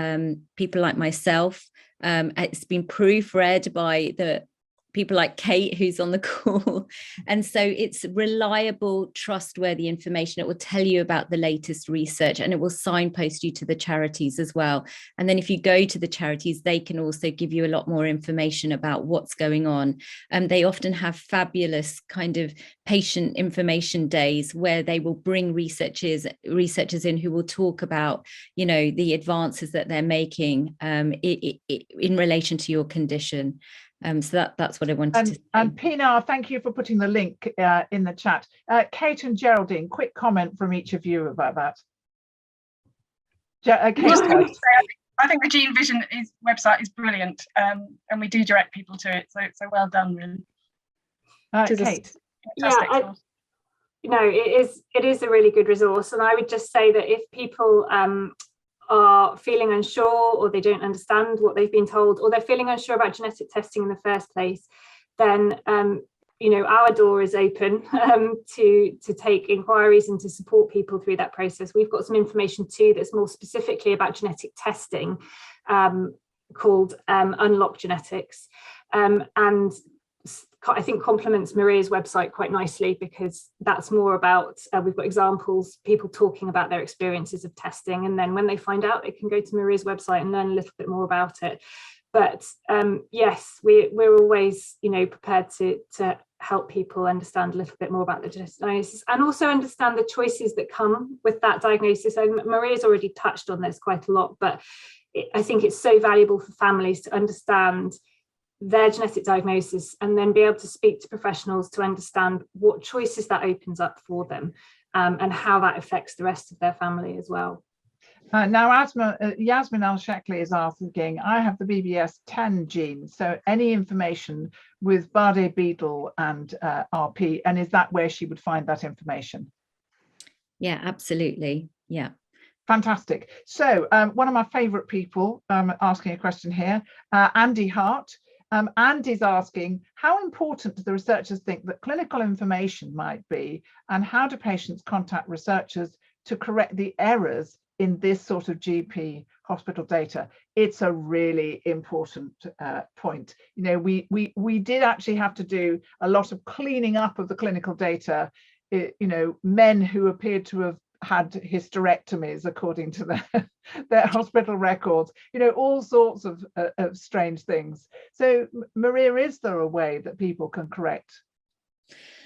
people like myself. It's been proofread by the people like Kate, who's on the call. And so it's reliable, trustworthy information. It will tell you about the latest research and it will signpost you to the charities as well. And then if you go to the charities, they can also give you a lot more information about what's going on. They often have fabulous kind of patient information days where they will bring researchers in who will talk about, the advances that they're making in relation to your condition. So that's what I wanted to say. And Pinar, thank you for putting the link in the chat. Kate and Geraldine, quick comment from each of you about that. Kate, I think the Gene Vision website is brilliant, and we do direct people to it. So well done, really. Kate. Yeah, it is a really good resource, and I would just say that if people are feeling unsure or they don't understand what they've been told or they're feeling unsure about genetic testing in the first place, then our door is open to take inquiries and to support people through that process. We've got some information too that's more specifically about genetic testing called Unlock Genetics, and I think complements Maria's website quite nicely because that's more about, we've got examples, people talking about their experiences of testing, and then when they find out, they can go to Maria's website and learn a little bit more about it. But yes, we're always, prepared to help people understand a little bit more about the genetic diagnosis and also understand the choices that come with that diagnosis. And Maria's already touched on this quite a lot, but I think it's so valuable for families to understand their genetic diagnosis and then be able to speak to professionals to understand what choices that opens up for them and how that affects the rest of their family as well. Now, Yasmin Al-Shekli is asking, I have the BBS10 gene, so any information with Bardet-Biedl and RP, and is that where she would find that information? Yeah, absolutely. Yeah. Fantastic. So one of my favorite people asking a question here, Andy Hart. Andy's asking, how important do the researchers think that clinical information might be, and how do patients contact researchers to correct the errors in this sort of GP hospital data? It's a really important point. We did actually have to do a lot of cleaning up of the clinical data. Men who appeared to have had hysterectomies according to their hospital records, all sorts of strange things. So Maria, is there a way that people can correct?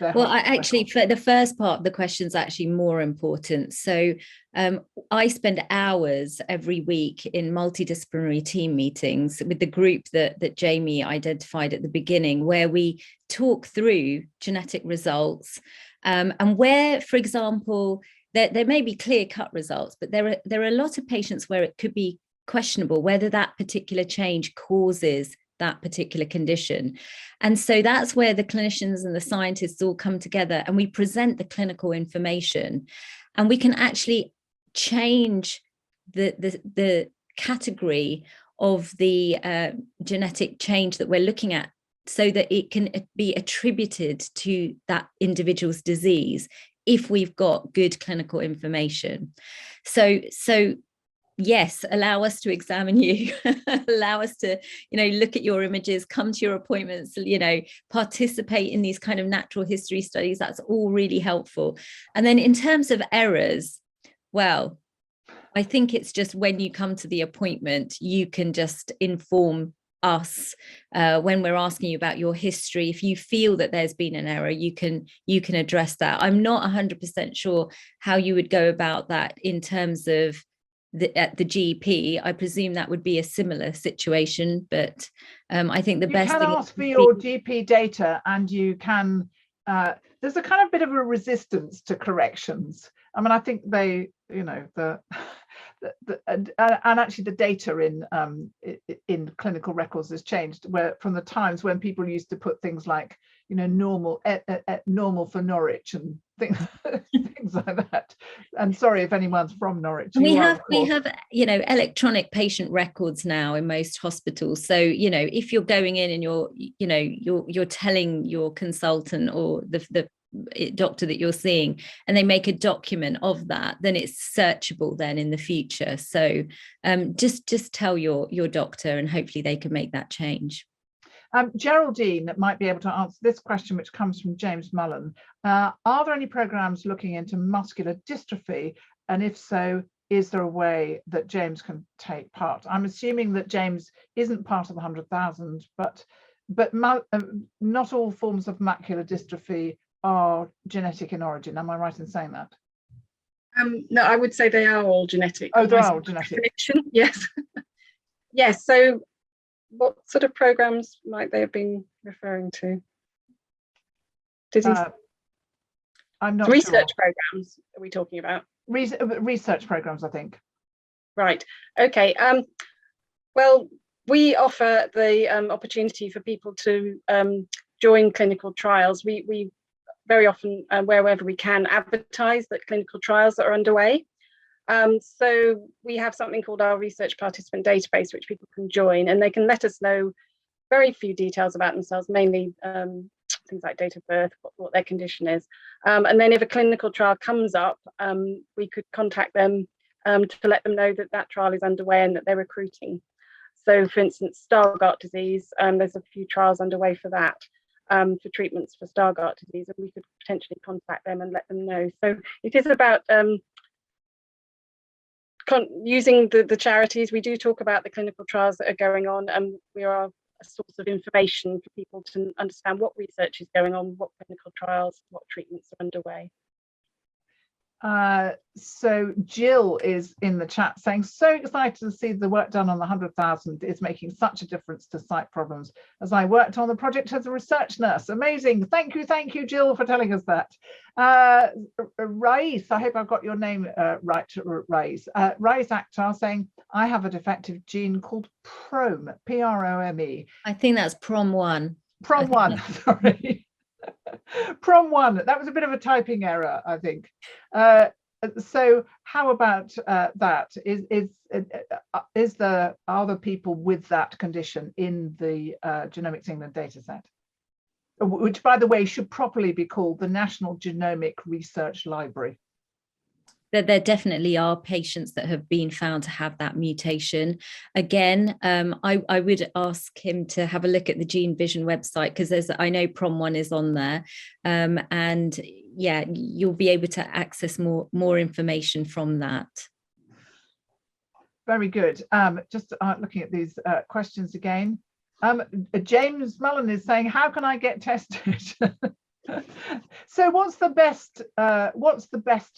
Well, for the first part of the question is actually more important. So I spend hours every week in multidisciplinary team meetings with the group that Jamie identified at the beginning, where we talk through genetic results and where, for example, there may be clear-cut results, but there are a lot of patients where it could be questionable whether that particular change causes that particular condition. And so that's where the clinicians and the scientists all come together and we present the clinical information, and we can actually change the category of the genetic change that we're looking at so that it can be attributed to that individual's disease if we've got good clinical information. So yes, allow us to examine you, allow us to, look at your images, come to your appointments, participate in these kind of natural history studies. That's all really helpful. And then in terms of errors, well, I think it's just when you come to the appointment, you can just inform us when we're asking you about your history. If you feel that there's been an error, you can address that. I'm not 100% sure how you would go about that in terms of at the GP. I presume that would be a similar situation, but I think the best thing you can ask for your GP data, and you can there's a kind of bit of a resistance to corrections. I mean, I think they, and actually the data in clinical records has changed, where from the times when people used to put things like, normal normal for Norwich and things like that. And sorry if anyone's from Norwich. We have electronic patient records now in most hospitals. So if you're going in and you're telling your consultant or the doctor that you're seeing, and they make a document of that, then it's searchable then in the future. So just tell your doctor, and hopefully they can make that change. Geraldine might be able to answer this question, which comes from James Mullen. Are there any programs looking into muscular dystrophy? And if so, is there a way that James can take part? I'm assuming that James isn't part of the 100,000, but not all forms of macular dystrophy are genetic in origin. Am I right in saying that? No, I would say they are all genetic. Oh, they're all genetic. Yes. Yes. So what sort of programs might they have been referring to? I'm not research sure. Programs are we talking about? Research programs, I think. Right. Okay. Well, we offer the opportunity for people to join clinical trials. We very often, wherever we can, advertise that clinical trials that are underway. So we have something called our research participant database, which people can join, and they can let us know very few details about themselves, mainly things like date of birth, what their condition is. And then if a clinical trial comes up, we could contact them to let them know that trial is underway and that they're recruiting. So for instance, Stargardt disease, there's a few trials underway for that, for treatments for Stargardt disease, and we could potentially contact them and let them know. So it is about using the charities. We do talk about the clinical trials that are going on, and we are a source of information for people to understand what research is going on, what clinical trials, what treatments are underway. So Jill is in the chat saying, so excited to see the work done on the 100,000 is making such a difference to sight problems, as I worked on the project as a research nurse. Amazing. Thank you, Jill, for telling us that. Rais, I hope I've got your name right, Rais. Rais Akhtar saying, I have a defective gene called PROME, P-R-O-M-E. I think that's PROM1. PROM1, sorry. PROM1, that was a bit of a typing error, I think. So how about that? Are there people with that condition in the Genomics England dataset, which, by the way, should properly be called the National Genomic Research Library? There definitely are patients that have been found to have that mutation. Again, I would ask him to have a look at the Gene Vision website, because I know PROM1 is on there, and yeah, you'll be able to access more information from that. Very good. Just looking at these questions again. James Mullen is saying, how can I get tested? So what's the best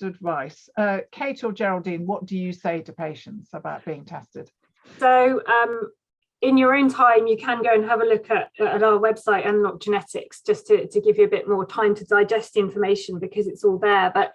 advice? Kate or Geraldine, what do you say to patients about being tested? So in your own time, you can go and have a look at our website, Unlock Genetics, just to give you a bit more time to digest the information, because it's all there. But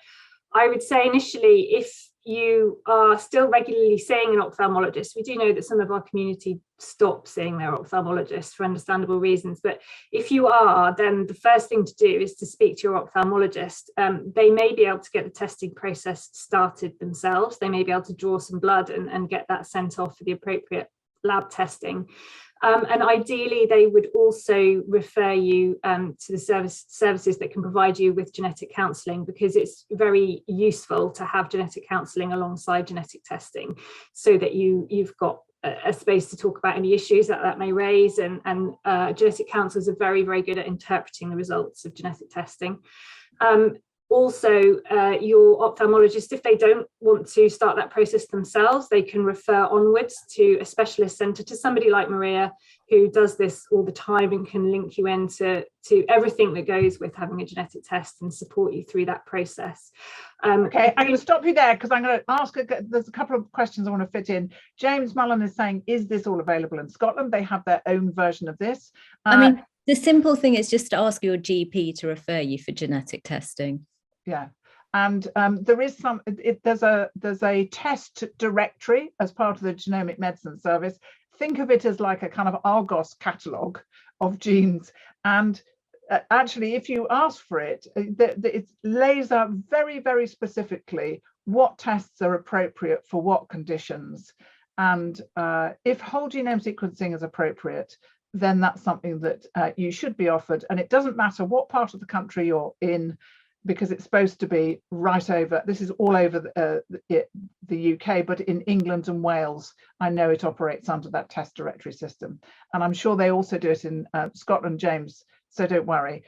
I would say initially, if you are still regularly seeing an ophthalmologist, we do know that some of our community stop seeing their ophthalmologist for understandable reasons, but if you are, then the first thing to do is to speak to your ophthalmologist. They may be able to get the testing process started themselves. They may be able to draw some blood and get that sent off for the appropriate lab testing. And ideally, they would also refer you to the services that can provide you with genetic counselling, because it's very useful to have genetic counselling alongside genetic testing, so that you've got a space to talk about any issues that may raise. And genetic counsellors are very, very good at interpreting the results of genetic testing. Also, your ophthalmologist, if they don't want to start that process themselves, they can refer onwards to a specialist centre, to somebody like Maria, who does this all the time and can link you into everything that goes with having a genetic test and support you through that process. Okay, I'm going to stop you there because I'm going to ask, there's a couple of questions I want to fit in. James Mullen is saying, is this all available in Scotland? They have their own version of this. I mean, the simple thing is just to ask your GP to refer you for genetic testing. Yeah, and there is there's a test directory as part of the Genomic Medicine Service. Think of it as like a kind of Argos catalogue of genes, and actually, if you ask for it, it lays out very, very specifically what tests are appropriate for what conditions, and if whole genome sequencing is appropriate, then that's something that you should be offered, and it doesn't matter what part of the country you're in, because it's supposed to be right over, this is all over the UK, but in England and Wales, I know it operates under that test directory system. And I'm sure they also do it in Scotland, James, so don't worry.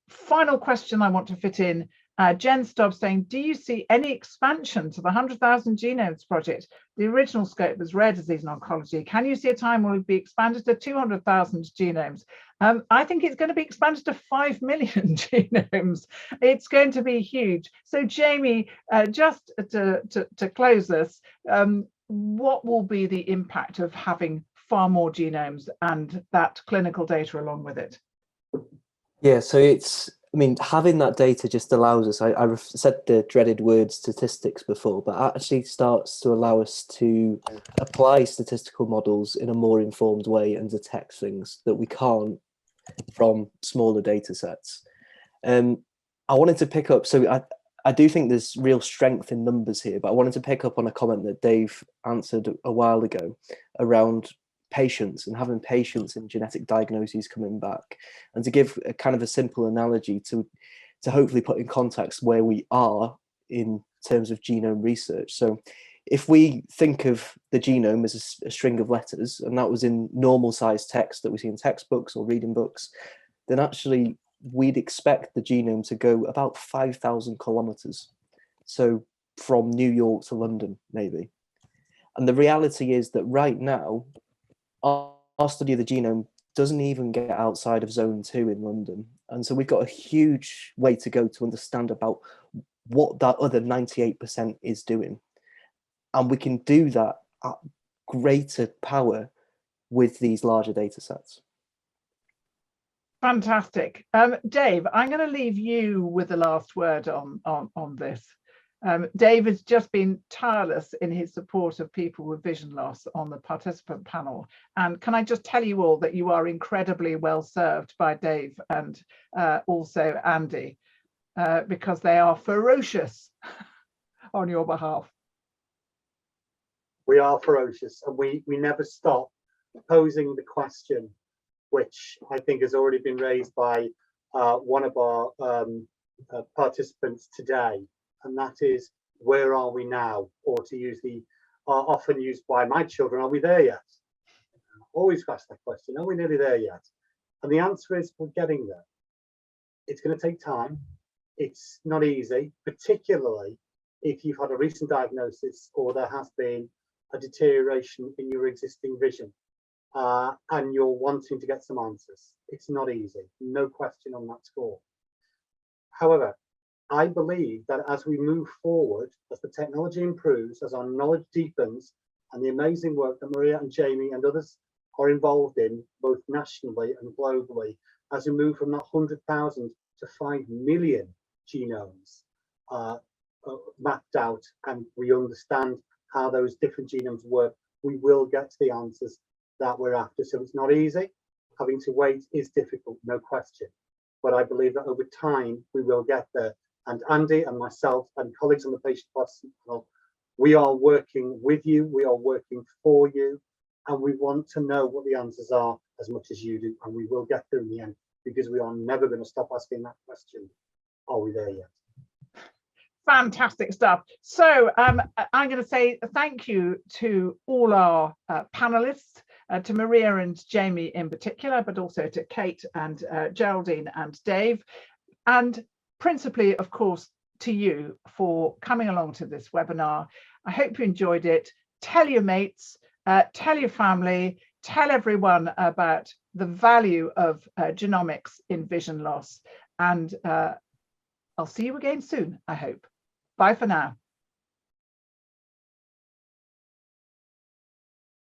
Final question I want to fit in, Jen Stubbs saying, do you see any expansion to the 100,000 Genomes Project? The original scope was rare disease and oncology. Can you see a time where it will be expanded to 200,000 genomes? I think it's going to be expanded to 5 million genomes. It's going to be huge. So Jamie, just to close this, what will be the impact of having far more genomes and that clinical data along with it? Yeah, so I mean, having that data just allows us, I've said the dreaded word statistics before, but actually starts to allow us to apply statistical models in a more informed way and detect things that we can't from smaller data sets. I wanted to pick up, so I do think there's real strength in numbers here, but I wanted to pick up on a comment that Dave answered a while ago around patients and having patients in genetic diagnoses coming back, and to give a kind of a simple analogy to hopefully put in context where we are in terms of genome research. So if we think of the genome as a string of letters, and that was in normal sized text that we see in textbooks or reading books, then actually we'd expect the genome to go about 5,000 kilometers. So from New York to London, maybe. And the reality is that right now, our study of the genome doesn't even get outside of zone 2 in London. And so we've got a huge way to go to understand about what that other 98% is doing. And we can do that at greater power with these larger data sets. Fantastic. Dave, I'm going to leave you with the last word on this. Dave has just been tireless in his support of people with vision loss on the participant panel. And can I just tell you all that you are incredibly well served by Dave and also Andy, because they are ferocious on your behalf. We are ferocious, and we never stop posing the question, which I think has already been raised by one of our participants today. And that is, where are we now? Or to use the often used by my children, are we there yet? Always ask that question, are we nearly there yet? And the answer is, we're getting there. It's going to take time. It's not easy, particularly if you've had a recent diagnosis or there has been a deterioration in your existing vision and you're wanting to get some answers. It's not easy, no question on that score. However, I believe that as we move forward, as the technology improves, as our knowledge deepens, and the amazing work that Maria and Jamie and others are involved in, both nationally and globally, as we move from that 100,000 to 5 million genomes mapped out, and we understand how those different genomes work, we will get to the answers that we're after. So it's not easy. Having to wait is difficult, no question. But I believe that over time, we will get there. And Andy and myself and colleagues on the patient participant panel, we are working with you, we are working for you, and we want to know what the answers are as much as you do, and we will get there in the end, because we are never going to stop asking that question. Are we there yet? Fantastic stuff. So I'm going to say thank you to all our panelists, to Maria and Jamie in particular, but also to Kate and Geraldine and Dave, and principally, of course, to you for coming along to this webinar. I hope you enjoyed it. Tell your mates, tell your family, tell everyone about the value of genomics in vision loss, and I'll see you again soon, I hope. Bye for now.